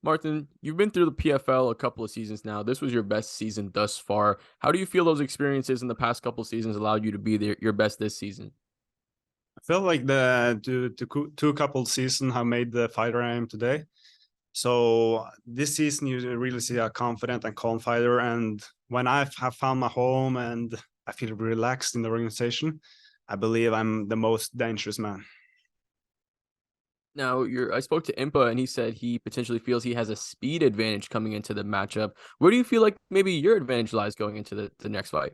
Martin, you've been through the PFL a couple of seasons now. This was your best season thus far. How do you feel those experiences in the past couple of seasons allowed you to be your best this season? I feel like the two couple seasons have made the fighter I am today. So this season, you really see a confident and calm fighter. And when I have found my home and I feel relaxed in the organization, I believe I'm the most dangerous man. Now, I spoke to Impa and he said he potentially feels he has a speed advantage coming into the matchup. Where do you feel like maybe your advantage lies going into the next fight?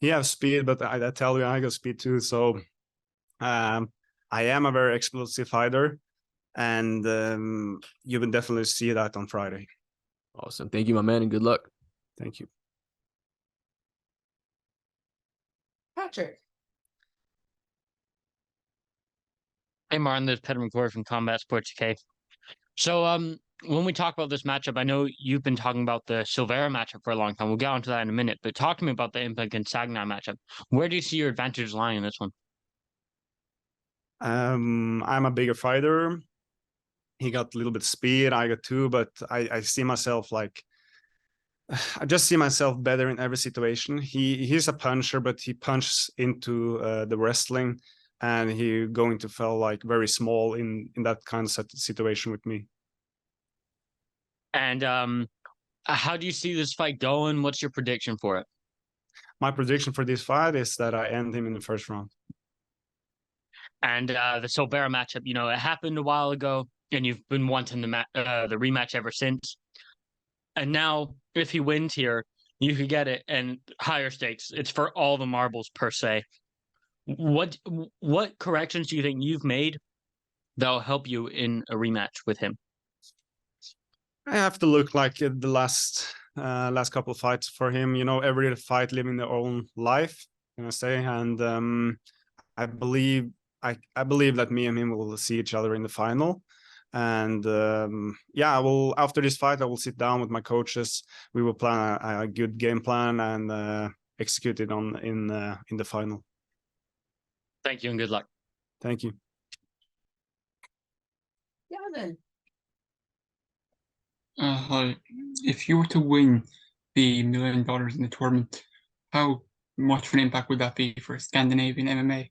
He has speed, but I tell you, I got speed too. So um, I am a very explosive fighter, and you will definitely see that on Friday. Awesome. Thank you, my man, and good luck. Thank you. Patrick. Hey Martin, this is Peter McCoy from Combat Sports UK. So when we talk about this matchup, I know you've been talking about the Silveira matchup for a long time. We'll get onto that in a minute, but talk to me about the Impa Kasanganay matchup. Where do you see your advantages lying in this one? I'm a bigger fighter. He got a little bit speed, I got two, but I see myself like I just see myself better in every situation. He's a puncher, but he punches into the wrestling, and he going to feel like very small in that kind of situation with me. And how do you see this fight going? What's your prediction for it? My prediction for this fight is that I end him in the first round. And the Silveira matchup, you know, it happened a while ago, and you've been wanting the rematch ever since. And now, if he wins here, you could get it, and higher stakes. It's for all the marbles per se. What corrections do you think you've made that'll help you in a rematch with him? I have to look like the last couple of fights for him. You know, every fight living their own life, can I say? And I believe I believe that me and him will see each other in the final. And yeah, I will. After this fight, I will sit down with my coaches. We will plan a good game plan and execute it in the final. Thank you and good luck. Thank you. Yeah, then. Hi. If you were to win the $1 million in the tournament, how much of an impact would that be for Scandinavian MMA?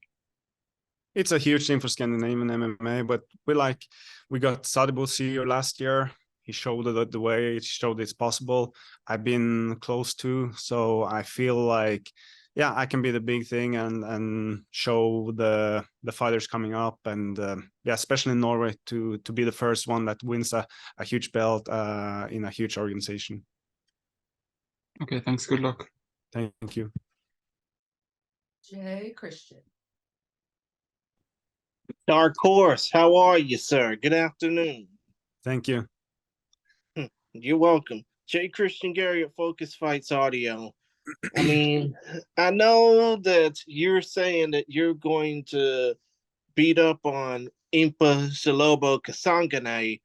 It's a huge thing for Scandinavian MMA, but we got Sadibus here last year. He showed the way, he showed it's possible. I've been close to, so I feel like, yeah, I can be the big thing and show the fighters coming up, and yeah, especially in Norway to be the first one that wins a huge belt in a huge organization. Okay, thanks. Good luck. Thank you. Jay Christian. Dark Horse, how are you, sir? Good afternoon. Thank you. You're welcome. Jay Christian Gary at Focus Fights Audio. I mean, I know that you're saying that you're going to beat up on Impa Kasanganay,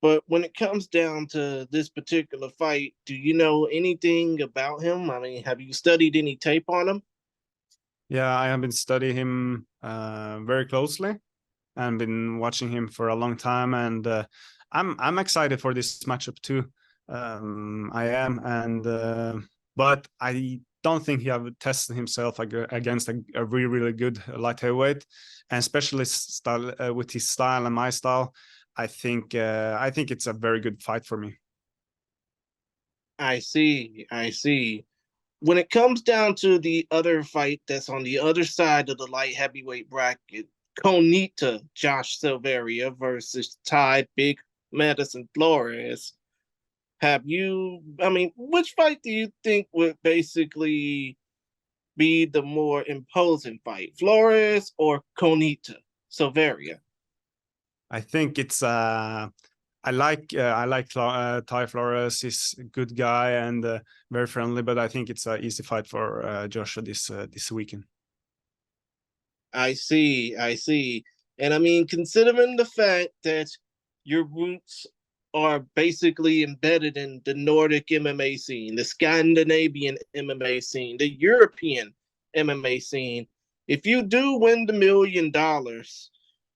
but when it comes down to this particular fight, do you know anything about him? I mean, have you studied any tape on him? Yeah, I have been studying him very closely and been watching him for a long time, and I'm excited for this matchup too. I am, and but I don't think he have tested himself against a really good light heavyweight, and especially style, with his style and my style. I think it's a very good fight for me. I see. I see. When it comes down to the other fight that's on the other side of the light heavyweight bracket, Konita Josh Silveria versus Ty Big Medicine Flores. Which fight do you think would basically be the more imposing fight, Flores or Konita Silveria? I think it's I like Ty Flores. He's a good guy and very friendly, but I think it's an easy fight for Joshua this weekend. I see, I see. And I mean, considering the fact that your roots are basically embedded in the Nordic MMA scene, the Scandinavian MMA scene, the European MMA scene, if you do win the $1 million,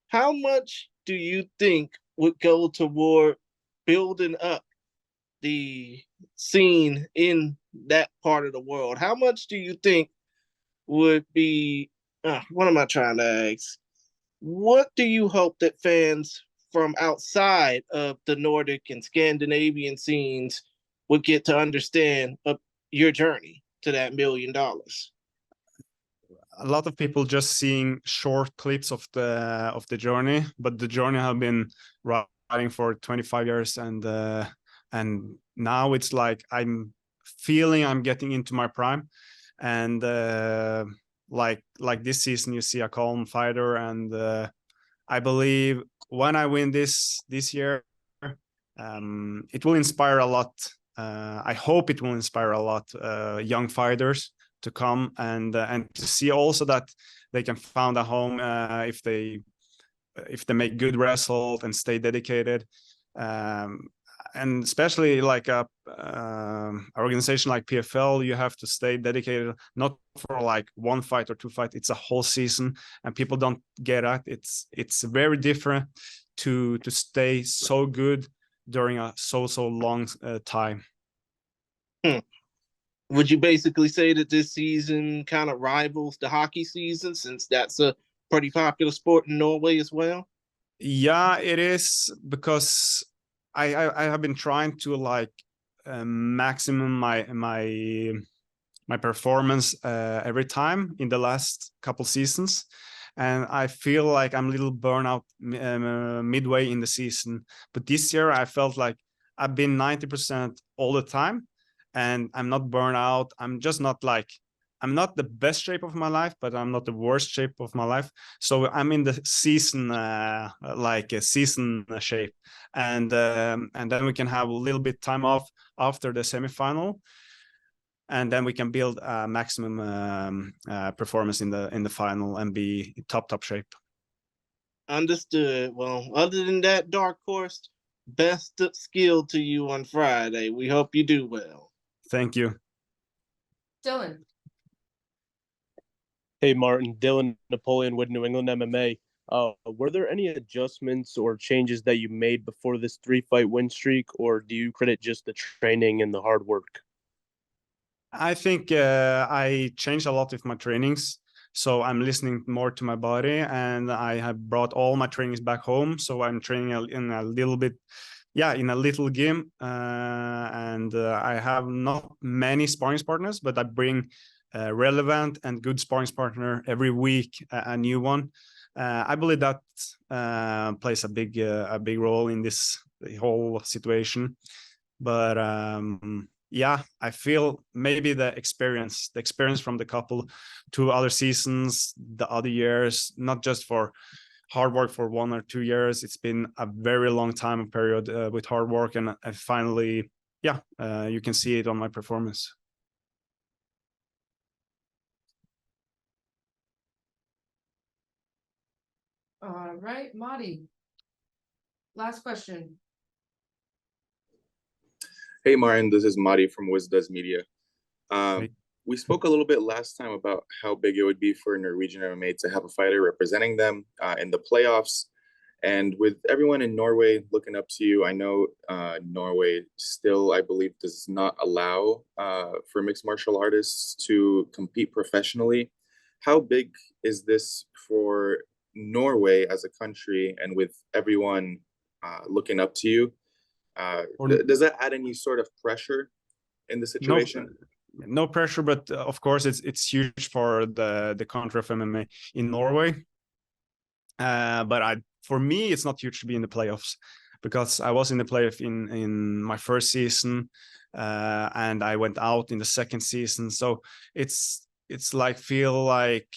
how much do you think would go toward building up the scene in that part of the world. How much do you think would be, what am I trying to ask? What do you hope that fans from outside of the Nordic and Scandinavian scenes would get to understand of your journey to that $1 million? A lot of people just seeing short clips of the journey, but the journey have been riding for 25 years, and now it's like I'm feeling I'm getting into my prime, and like this season you see a calm fighter, and I believe when I win this year, it will inspire a lot. I hope it will inspire a lot young fighters to come and to see also that they can find a home if they make good result and stay dedicated. And especially like a organization like PFL, you have to stay dedicated, not for like one fight or two fights. It's a whole season, and people don't get at it's very different to stay so good during a so long time. Would you basically say that this season kind of rivals the hockey season, since that's a pretty popular sport in Norway as well? Yeah, it is, because I have been trying to like maximum my performance every time in the last couple seasons, and I feel like I'm a little burnout midway in the season. But this year I felt like I've been 90% all the time, and I'm not burnt out. I'm just not like, I'm not the best shape of my life, but I'm not the worst shape of my life. So I'm in the season, like a season shape, and then we can have a little bit time off after the semifinal, and then we can build a maximum performance in the final and be top shape. Understood. Well, other than that, Dark Horse, best of skill to you on Friday. We hope you do well. Thank you. Dylan. Hey, Martin, Dylan Napoleon with New England MMA. Were there any adjustments or changes that you made before this 3-fight win streak, or do you credit just the training and the hard work? I think I changed a lot with my trainings. So I'm listening more to my body, and I have brought all my trainings back home. So I'm training in a little bit, in a little gym. And I have not many sparring partners, but I bring relevant and good sparring partner every week, a new one. I believe that plays a big role in this whole situation. But I feel maybe the experience from the couple 2 other seasons, the other years, not just for hard work for 1 or 2 years. It's been a very long time period with hard work, and I finally, you can see it on my performance. All right, Marty. Last question. Hey, Martin, this is Mari from Wisdoes Media. Hey. We spoke a little bit last time about how big it would be for Norwegian MMA to have a fighter representing them in the playoffs. And with everyone in Norway looking up to you, I know Norway still, I believe, does not allow for mixed martial artists to compete professionally. How big is this for Norway as a country, and with everyone looking up to you? Does that add any sort of pressure in the situation? No pressure, but of course it's huge for the country of MMA in Norway. But for me, it's not huge to be in the playoffs, because I was in the playoff in my first season, and I went out in the second season. So it's like feel like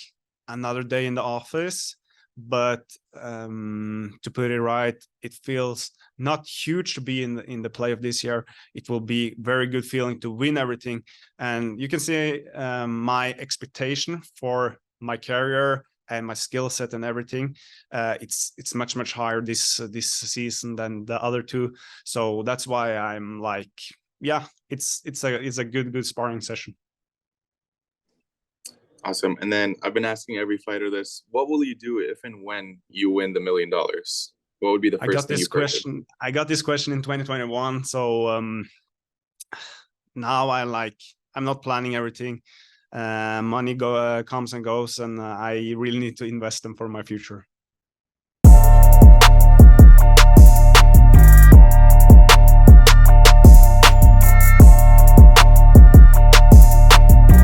another day in the office. But to put it right, it feels not huge to be in the playoff this year. It will be very good feeling to win everything, and you can see my expectation for my career and my skill set and everything. It's much higher this season than the other 2. So that's why I'm like, it's a good sparring session. Awesome. And then I've been asking every fighter this: what will you do if and when you win the $1 million? what would be the I first got thing this you purchase? question. I got this question in 2021. So now I'm not planning everything. Money comes and goes, and I really need to invest them for my future.